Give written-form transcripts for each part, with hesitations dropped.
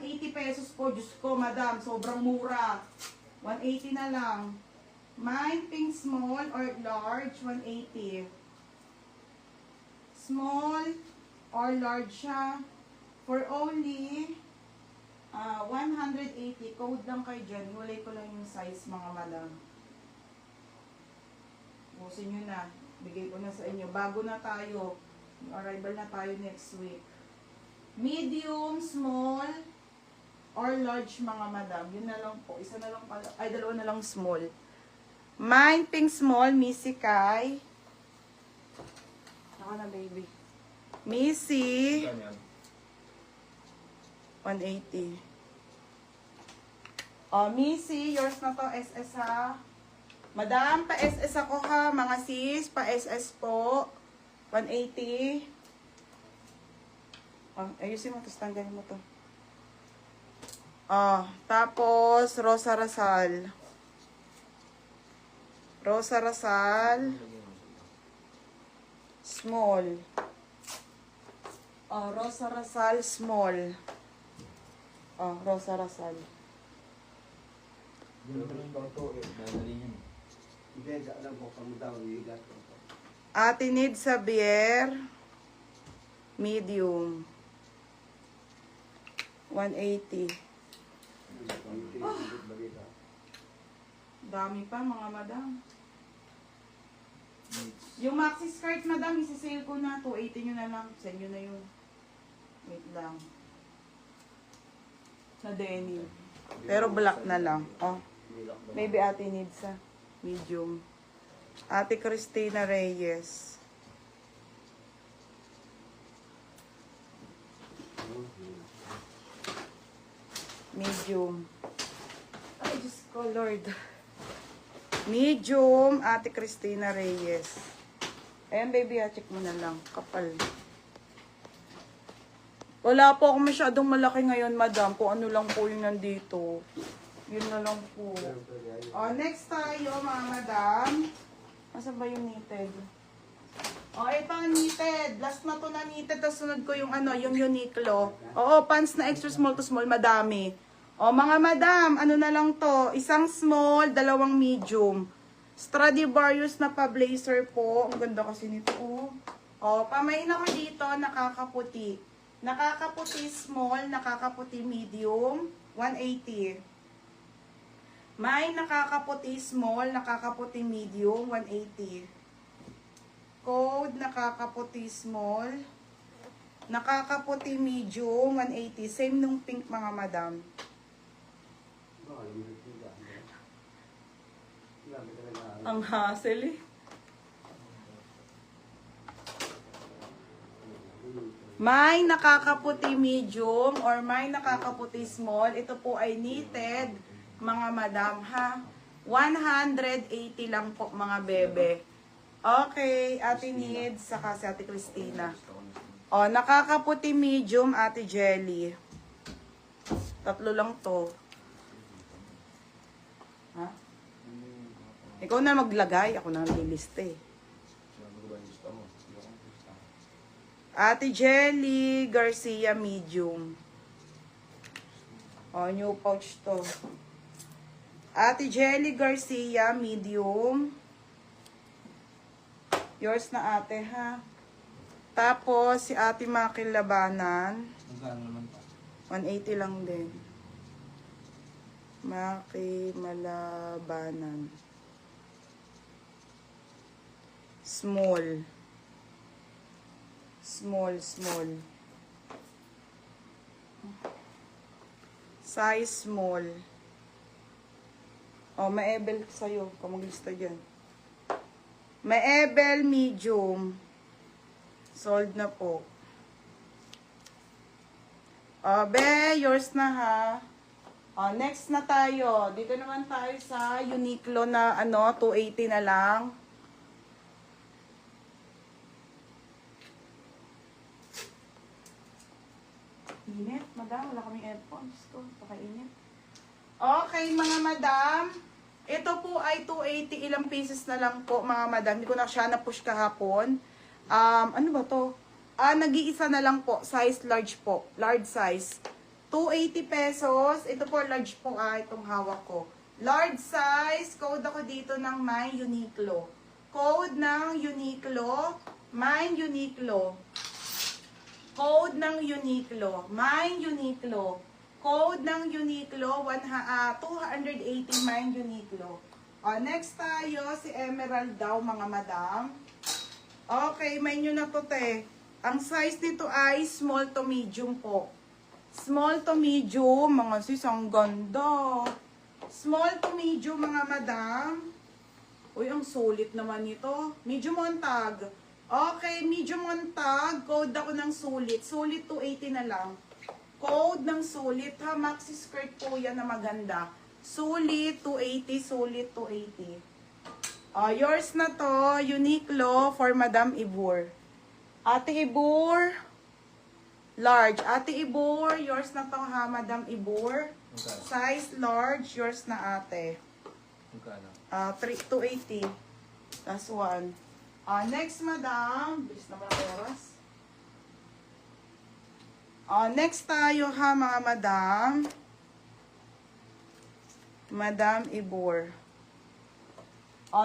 180 pesos po. Diyos ko, madam. Sobrang mura. 180 na lang. Mine, pink small or large, 180. Small or large siya. For only 180. Code lang kayo dyan. Iwalay ko lang yung size, mga madam. Busin nyo na. Bigay ko na sa inyo. Bago na tayo. Arrival na tayo next week. Medium, small, or large, mga madam. Yun na lang po. Isa na lang pala. Ay, dalawa na lang small. Mine, pink small, Missy Kai. Ako na, baby. Missy. 180. Oh, Missy, yours na to. SS ha. Madam, pa-SS ako ha. Mga sis, pa-SS po. 180. Oh, ayusin mo, tapos tanggalin mo to. Oh, tapos, Rosa Rasal. Rosa Rasal. Small. Oh, Rosa Rasal, small. Oh, Rosa Rasal. Ate Nid Xavier. Medium. 180. Oh. Dami pa, mga madam. Yung maxi skirt, madam, isi-sale ko na. 280 nyo na lang. Send nyo na yun. Wait lang. Na denim. Pero black na lang. Oh. Maybe ate needs a medium. Ate Cristina Reyes. Medium. Ay, Diyos ko, Lord. Medium, Ate Cristina Reyes. Ayan, baby, check mo na lang. Kapal. Wala po ako masyadong malaki ngayon, madam. Kung ano lang po yung nandito. Yun na lang po. Next tayo, mga madam. Nasaan ba yung knitted? Ito ang knitted. Last na to na knitted. Tapos sunod ko yung yung Uniqlo. Pants na extra small to small. Madami. Mga madam, ano na lang to? Isang small, dalawang medium. Stradivarius na pa-blazer po. Ang ganda kasi nito. Pamain ako dito, nakakaputi. Nakakaputi small, nakakaputi medium, 180. May nakakaputi small, nakakaputi medium, 180. Code, nakakaputi small, nakakaputi medium, 180. Same nung pink, mga madam. Ang hassle eh. May nakakaputi medium or may nakakaputi small. Ito po ay knitted, mga madam ha. 180 lang po, mga bebe. Okay, Ate Needs, saka si Ate Christina. Nakakaputi medium, Ate Jelly. Tatlo lang to. Ha? Ikaw na maglagay, ako na naglilista eh. Ate Jelly Garcia, medium. New pouch to. Ate Jelly Garcia, medium. Yours na, ate, ha? Tapos, si Ate Makil Labanan. 180 lang din. Maki Malabanan. Small. Small. Size small. Maebel sa'yo. Kamaglista dyan. Maebel medium. Sold na po. Be, yours na ha. Next na tayo. Dito naman tayo sa Uniqlo na 280 na lang. Init, madam. Wala kaming airpods. Pakainit. Okay, mga madam. Ito po ay 280. Ilang pieces na lang po, mga madam. Hindi ko na siya na-push kahapon. Ano ba to? Nag-iisa na lang po. Size large po. Large size. 280 pesos. Ito po, large po itong hawak ko. Large size, code ako dito ng My Uniqlo. Code ng Uniqlo, My Uniqlo. Code ng Uniqlo, My Uniqlo. Code ng Uniqlo, 280 My Uniqlo. Next tayo, si Emerald daw, mga madam. Okay, may nyo na to, te. Ang size nito ay small to medium po. Small to medium, mga sis, ang ganda. Small to medium, mga madam. Uy, ang sulit naman ito. Medium on tag. Okay, medium on tag. Code ako ng sulit. Sulit 280 na lang. Code ng sulit, ha? Maxi skirt po yan na maganda. Sulit 280, sulit 280. Yours na to, Uniqlo for Madam Ibur. Ate Ibur, large. Ate Ibur, yours na to, ha, Madam Ibur. Magkano? Size large, yours na ate. Magkano? 280. Last one. Next, Madam. Bilis naman ang oras. Next tayo, ha, mga Madam. Madam Ibur.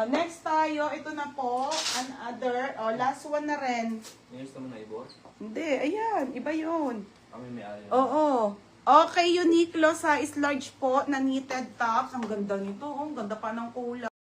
Next tayo, ito na po, another, last one na rin. Niyos naman na ibo? Hindi, ayan, iba yun. Kami may ari. Oo. Okay, Uniqlo size large po na knitted tops. Ang ganda nito, ang ganda pa ng kulay.